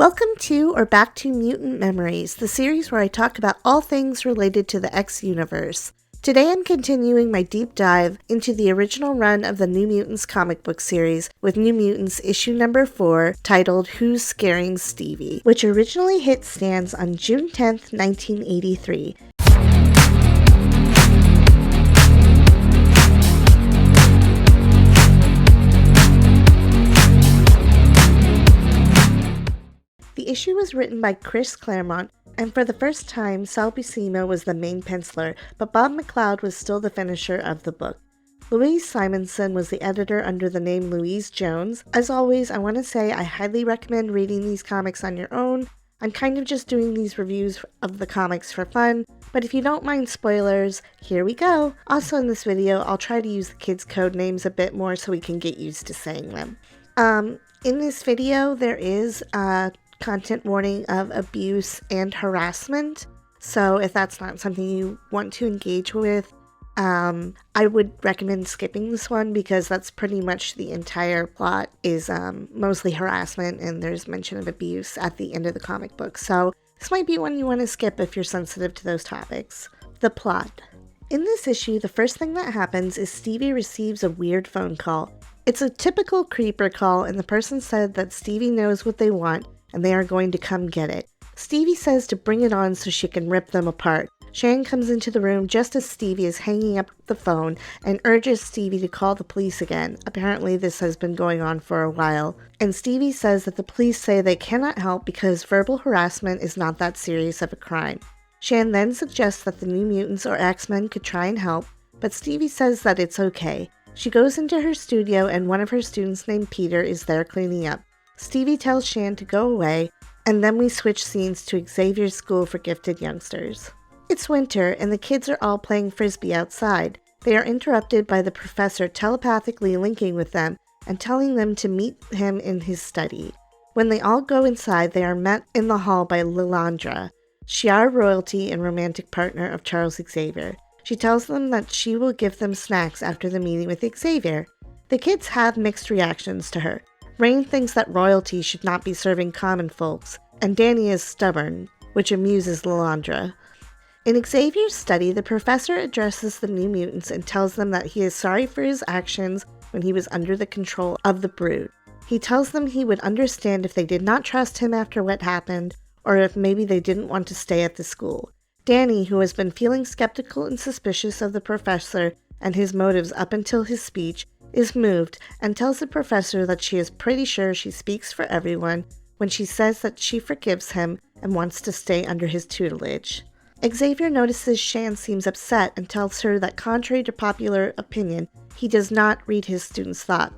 Welcome to or back to Mutant Memories, the series where I talk about all things related to the X universe. Today I'm continuing my deep dive into the original run of the New Mutants comic book series with New Mutants issue number 4, titled Who's Scaring Stevie, which originally hit stands on June 10th, 1983. The issue was written by Chris Claremont, and for the first time, Sal Buscema was the main penciler, but Bob McLeod was still the finisher of the book. Louise Simonson was the editor under the name Louise Jones. As always, I want to say I highly recommend reading these comics on your own. I'm kind of just doing these reviews of the comics for fun, but if you don't mind spoilers, here we go! Also in this video, I'll try to use the kids' code names a bit more so we can get used to saying them. In this video, there is a content warning of abuse and harassment, so if that's not something you want to engage with, I would recommend skipping this one because that's pretty much the entire plot is mostly harassment, and there's mention of abuse at the end of the comic book, so this might be one you want to skip if you're sensitive to those topics. The plot. In this issue, the first thing that happens is Stevie receives a weird phone call. It's a typical creeper call, and the person said that Stevie knows what they want and they are going to come get it. Stevie says to bring it on so she can rip them apart. Shan comes into the room just as Stevie is hanging up the phone and urges Stevie to call the police again. Apparently this has been going on for a while. And Stevie says that the police say they cannot help because verbal harassment is not that serious of a crime. Shan then suggests that the New Mutants or X-Men could try and help, but Stevie says that it's okay. She goes into her studio and one of her students named Peter is there cleaning up. Stevie tells Shan to go away, and then we switch scenes to Xavier's school for gifted youngsters. It's winter, and the kids are all playing frisbee outside. They are interrupted by the professor telepathically linking with them and telling them to meet him in his study. When they all go inside, they are met in the hall by Lilandra, Shi'ar royalty and romantic partner of Charles Xavier. She tells them that she will give them snacks after the meeting with Xavier. The kids have mixed reactions to her. Rain thinks that royalty should not be serving common folks, and Danny is stubborn, which amuses Lilandra. In Xavier's study, the professor addresses the New Mutants and tells them that he is sorry for his actions when he was under the control of the Brood. He tells them he would understand if they did not trust him after what happened, or if maybe they didn't want to stay at the school. Danny, who has been feeling skeptical and suspicious of the professor and his motives up until his speech, is moved and tells the professor that she is pretty sure she speaks for everyone when she says that she forgives him and wants to stay under his tutelage. Xavier notices Shan seems upset and tells her that contrary to popular opinion, he does not read his students' thoughts.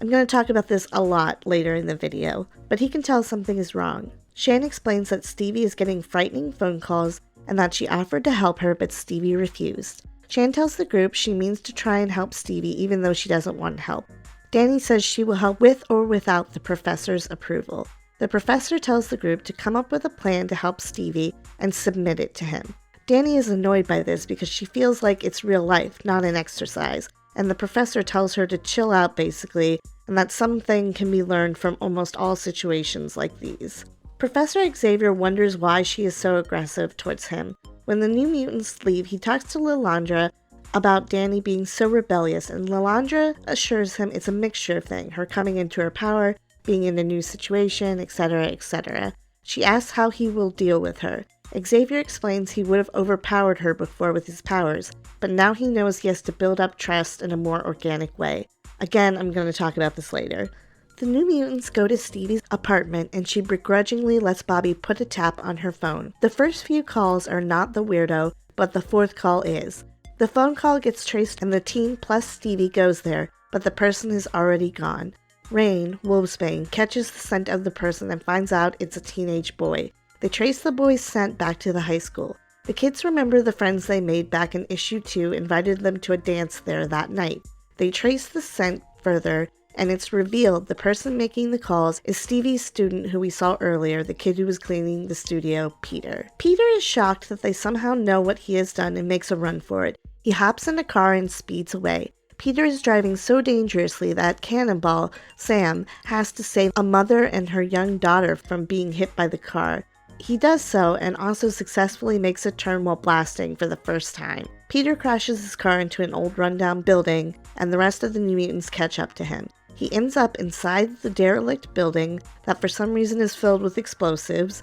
I'm going to talk about this a lot later in the video, but he can tell something is wrong. Shan explains that Stevie is getting frightening phone calls and that she offered to help her, but Stevie refused. Shan tells the group she means to try and help Stevie even though she doesn't want help. Danny says she will help with or without the professor's approval. The professor tells the group to come up with a plan to help Stevie and submit it to him. Danny is annoyed by this because she feels like it's real life, not an exercise, and the professor tells her to chill out basically, and that something can be learned from almost all situations like these. Professor Xavier wonders why she is so aggressive towards him. When the New Mutants leave, he talks to Lilandra about Danny being so rebellious, and Lilandra assures him it's a mixture thing, her coming into her power, being in a new situation, etc., etc. She asks how he will deal with her. Xavier explains he would have overpowered her before with his powers, but now he knows he has to build up trust in a more organic way. Again, I'm going to talk about this later. The New Mutants go to Stevie's apartment and she begrudgingly lets Bobby put a tap on her phone. The first few calls are not the weirdo, but the fourth call is. The phone call gets traced and the team plus Stevie goes there, but the person is already gone. Rain, Wolfsbane, catches the scent of the person and finds out it's a teenage boy. They trace the boy's scent back to the high school. The kids remember the friends they made back in issue 2 invited them to a dance there that night. They trace the scent further, and it's revealed the person making the calls is Stevie's student who we saw earlier, the kid who was cleaning the studio, Peter. Peter is shocked that they somehow know what he has done and makes a run for it. He hops in a car and speeds away. Peter is driving so dangerously that Cannonball, Sam, has to save a mother and her young daughter from being hit by the car. He does so and also successfully makes a turn while blasting for the first time. Peter crashes his car into an old rundown building, and the rest of the New Mutants catch up to him. He ends up inside the derelict building that for some reason is filled with explosives.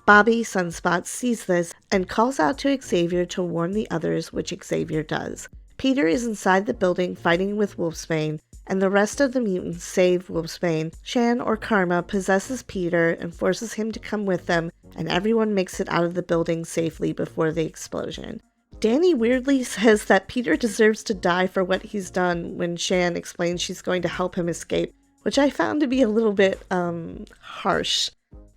Bobby Sunspot sees this and calls out to Xavier to warn the others, which Xavier does. Peter is inside the building fighting with Wolfsbane, and the rest of the mutants save Wolfsbane. Shan or Karma possesses Peter and forces him to come with them, and everyone makes it out of the building safely before the explosion. Danny weirdly says that Peter deserves to die for what he's done when Shan explains she's going to help him escape, which I found to be a little bit, harsh.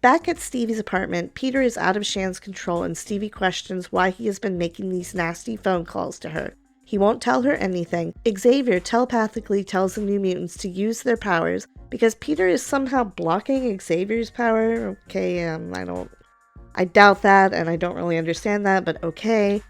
Back at Stevie's apartment, Peter is out of Shan's control and Stevie questions why he has been making these nasty phone calls to her. He won't tell her anything. Xavier telepathically tells the New Mutants to use their powers because Peter is somehow blocking Xavier's power. Okay, I doubt that and I don't really understand that, but okay.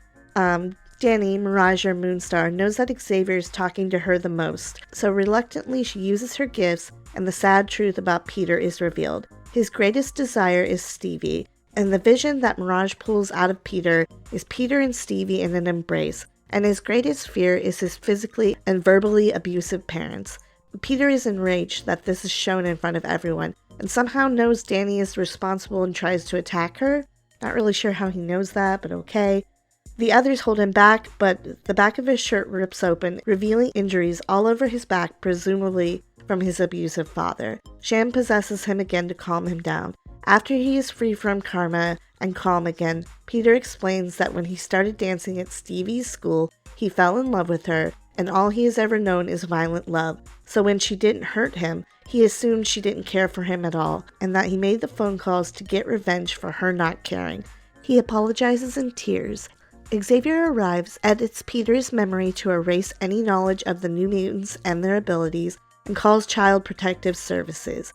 Danny, Mirage or Moonstar, knows that Xavier is talking to her the most, so reluctantly she uses her gifts and the sad truth about Peter is revealed. His greatest desire is Stevie, and the vision that Mirage pulls out of Peter is Peter and Stevie in an embrace, and his greatest fear is his physically and verbally abusive parents. Peter is enraged that this is shown in front of everyone, and somehow knows Danny is responsible and tries to attack her. Not really sure how he knows that, but okay. The others hold him back, but the back of his shirt rips open, revealing injuries all over his back, presumably from his abusive father. Shan possesses him again to calm him down. After he is free from Karma and calm again, Peter explains that when he started dancing at Stevie's school, he fell in love with her, and all he has ever known is violent love. So when she didn't hurt him, he assumed she didn't care for him at all, and that he made the phone calls to get revenge for her not caring. He apologizes in tears. Xavier arrives, edits Peter's memory to erase any knowledge of the New Mutants and their abilities, and calls Child Protective Services.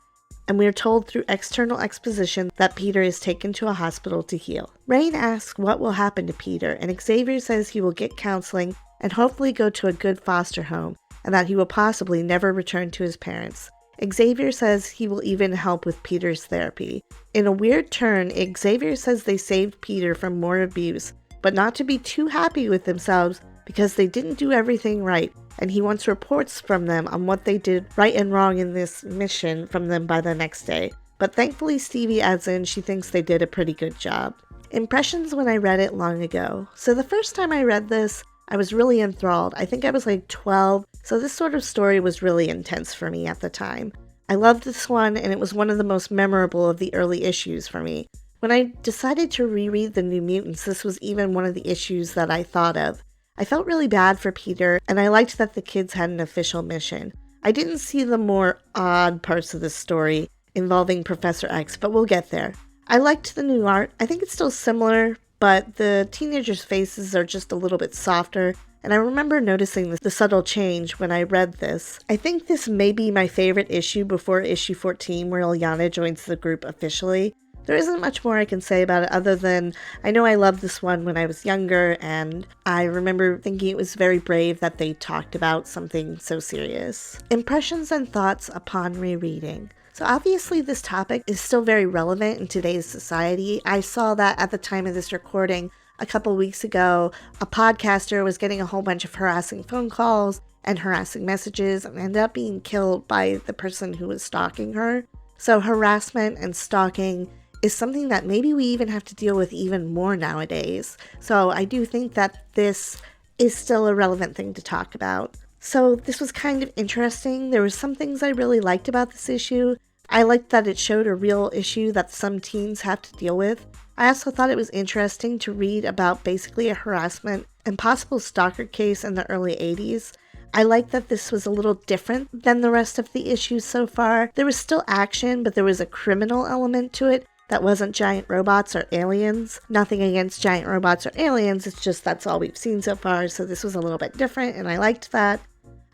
And we are told through external exposition that Peter is taken to a hospital to heal. Rain asks what will happen to Peter, and Xavier says he will get counseling and hopefully go to a good foster home, and that he will possibly never return to his parents. Xavier says he will even help with Peter's therapy. In a weird turn, Xavier says they saved Peter from more abuse, but not to be too happy with themselves because they didn't do everything right, and he wants reports from them on what they did right and wrong in this mission from them by the next day. But thankfully Stevie adds in she thinks they did a pretty good job. Impressions when I read it long ago. So the first time I read this, I was really enthralled. I think I was like 12, so this sort of story was really intense for me at the time. I loved this one, and it was one of the most memorable of the early issues for me. When I decided to reread The New Mutants, this was even one of the issues that I thought of. I felt really bad for Peter, and I liked that the kids had an official mission. I didn't see the more odd parts of the story involving Professor X, but we'll get there. I liked the new art. I think it's still similar, but the teenagers' faces are just a little bit softer, and I remember noticing the subtle change when I read this. I think this may be my favorite issue before issue 14, where Illyana joins the group officially. There isn't much more I can say about it other than I know I loved this one when I was younger, and I remember thinking it was very brave that they talked about something so serious. Impressions and thoughts upon rereading. So obviously this topic is still very relevant in today's society. I saw that at the time of this recording a couple weeks ago, a podcaster was getting a whole bunch of harassing phone calls and harassing messages and ended up being killed by the person who was stalking her. So harassment and stalking is something that maybe we even have to deal with even more nowadays. So I do think that this is still a relevant thing to talk about. So this was kind of interesting. There were some things I really liked about this issue. I liked that it showed a real issue that some teens have to deal with. I also thought it was interesting to read about basically a harassment and possible stalker case in the early 80s. I like that this was a little different than the rest of the issues so far. There was still action, but there was a criminal element to it that wasn't giant robots or aliens. Nothing against giant robots or aliens, it's just that's all we've seen so far, so this was a little bit different, and I liked that.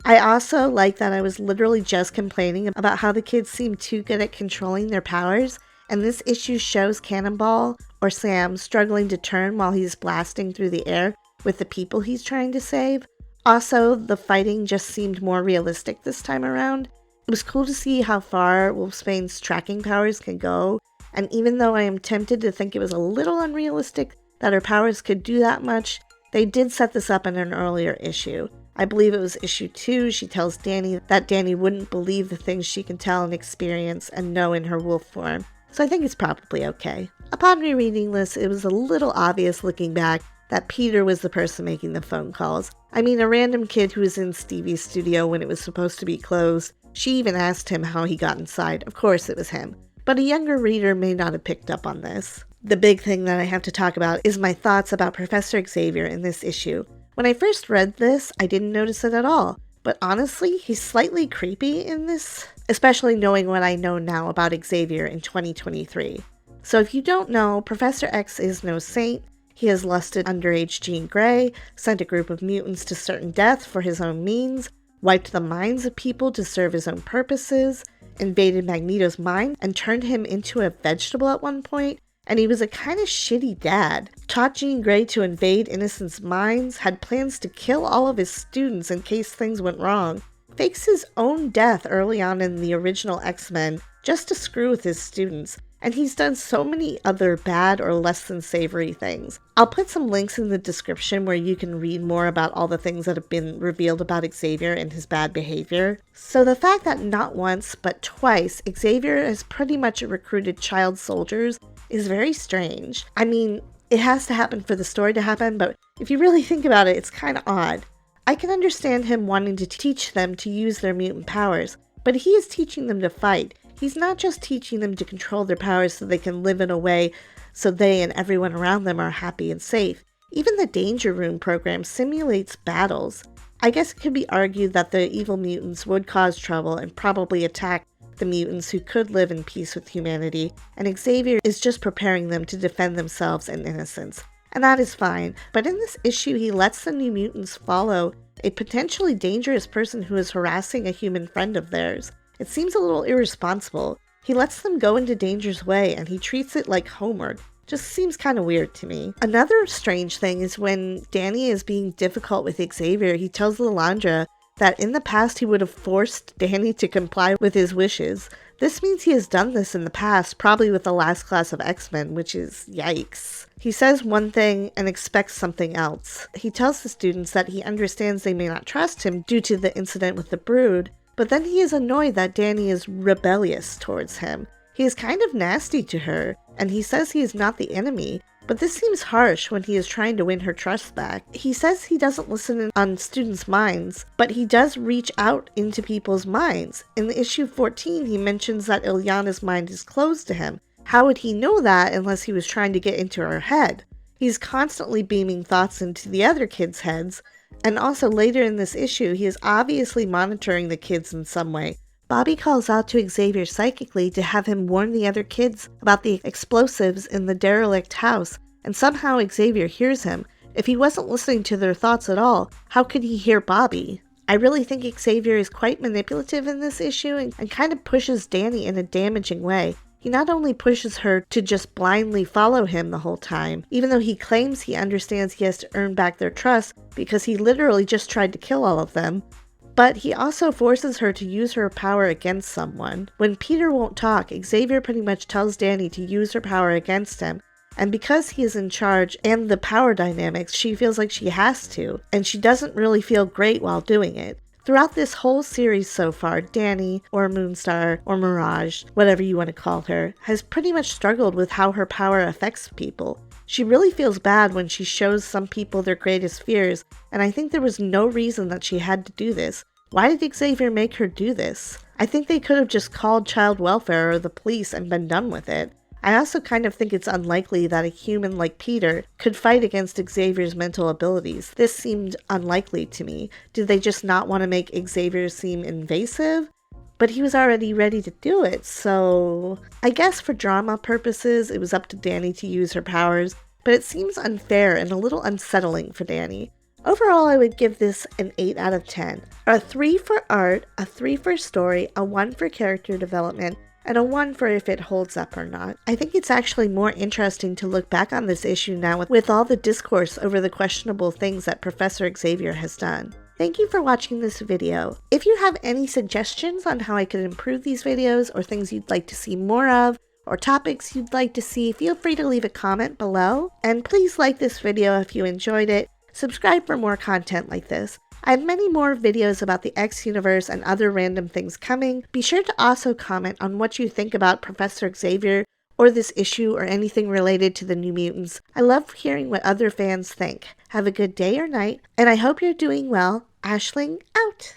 I also liked that I was literally just complaining about how the kids seem too good at controlling their powers, and this issue shows Cannonball, or Sam, struggling to turn while he's blasting through the air with the people he's trying to save. Also, the fighting just seemed more realistic this time around. It was cool to see how far Wolfsbane's tracking powers can go, and even though I am tempted to think it was a little unrealistic that her powers could do that much, they did set this up in an earlier issue. I believe it was issue 2, she tells Danny that Danny wouldn't believe the things she can tell and experience and know in her wolf form, so I think it's probably okay. Upon rereading this, it was a little obvious looking back that Peter was the person making the phone calls. I mean, a random kid who was in Stevie's studio when it was supposed to be closed. She even asked him how he got inside. Of course it was him. But a younger reader may not have picked up on this. The big thing that I have to talk about is my thoughts about Professor Xavier in this issue. When I first read this, I didn't notice it at all. But honestly, he's slightly creepy in this, especially knowing what I know now about Xavier in 2023. So if you don't know, Professor X is no saint. He has lusted underage Jean Grey, sent a group of mutants to certain death for his own means, wiped the minds of people to serve his own purposes, invaded Magneto's mind and turned him into a vegetable at one point, and he was a kind of shitty dad. Taught Jean Grey to invade innocents' minds, had plans to kill all of his students in case things went wrong, fakes his own death early on in the original X-Men just to screw with his students, and he's done so many other bad or less than savory things. I'll put some links in the description where you can read more about all the things that have been revealed about Xavier and his bad behavior. So the fact that not once, but twice, Xavier has pretty much recruited child soldiers is very strange. I mean, it has to happen for the story to happen, but if you really think about it, it's kind of odd. I can understand him wanting to teach them to use their mutant powers, but he is teaching them to fight. He's not just teaching them to control their powers so they can live in a way so they and everyone around them are happy and safe. Even the Danger Room program simulates battles. I guess it could be argued that the evil mutants would cause trouble and probably attack the mutants who could live in peace with humanity, and Xavier is just preparing them to defend themselves and innocence. And that is fine, but in this issue he lets the New Mutants follow a potentially dangerous person who is harassing a human friend of theirs. It seems a little irresponsible. He lets them go into danger's way and he treats it like homework. Just seems kind of weird to me. Another strange thing is when Danny is being difficult with Xavier, he tells Lilandra that in the past he would have forced Danny to comply with his wishes. This means he has done this in the past, probably with the last class of X-Men, which is yikes. He says one thing and expects something else. He tells the students that he understands they may not trust him due to the incident with the Brood, but then he is annoyed that Danny is rebellious towards him. He is kind of nasty to her, and he says he is not the enemy, but this seems harsh when he is trying to win her trust back. He says he doesn't listen on students' minds, but he does reach out into people's minds. In the issue 14, he mentions that Illyana's mind is closed to him. How would he know that unless he was trying to get into her head? He's constantly beaming thoughts into the other kids' heads, and also later in this issue, he is obviously monitoring the kids in some way. Bobby calls out to Xavier psychically to have him warn the other kids about the explosives in the derelict house, and somehow Xavier hears him. If he wasn't listening to their thoughts at all, how could he hear Bobby? I really think Xavier is quite manipulative in this issue and kind of pushes Danny in a damaging way. He not only pushes her to just blindly follow him the whole time, even though he claims he understands he has to earn back their trust because he literally just tried to kill all of them, but he also forces her to use her power against someone. When Peter won't talk, Xavier pretty much tells Danny to use her power against him, and because he is in charge and the power dynamics, she feels like she has to, and she doesn't really feel great while doing it. Throughout this whole series so far, Danny, or Moonstar, or Mirage, whatever you want to call her, has pretty much struggled with how her power affects people. She really feels bad when she shows some people their greatest fears, and I think there was no reason that she had to do this. Why did Xavier make her do this? I think they could have just called child welfare or the police and been done with it. I also kind of think it's unlikely that a human like Peter could fight against Xavier's mental abilities. This seemed unlikely to me. Did they just not want to make Xavier seem invasive? But he was already ready to do it, so I guess for drama purposes, it was up to Danny to use her powers, but it seems unfair and a little unsettling for Danny. Overall, I would give this an 8 out of 10. A 3 for art, a 3 for story, a 1 for character development, and a 1 for if it holds up or not. I think it's actually more interesting to look back on this issue now with all the discourse over the questionable things that Professor Xavier has done. Thank you for watching this video. If you have any suggestions on how I could improve these videos, or things you'd like to see more of, or topics you'd like to see, feel free to leave a comment below. And please like this video if you enjoyed it. Subscribe for more content like this. I have many more videos about the X universe and other random things coming. Be sure to also comment on what you think about Professor Xavier or this issue or anything related to the New Mutants. I love hearing what other fans think. Have a good day or night, and I hope you're doing well. Aisling out!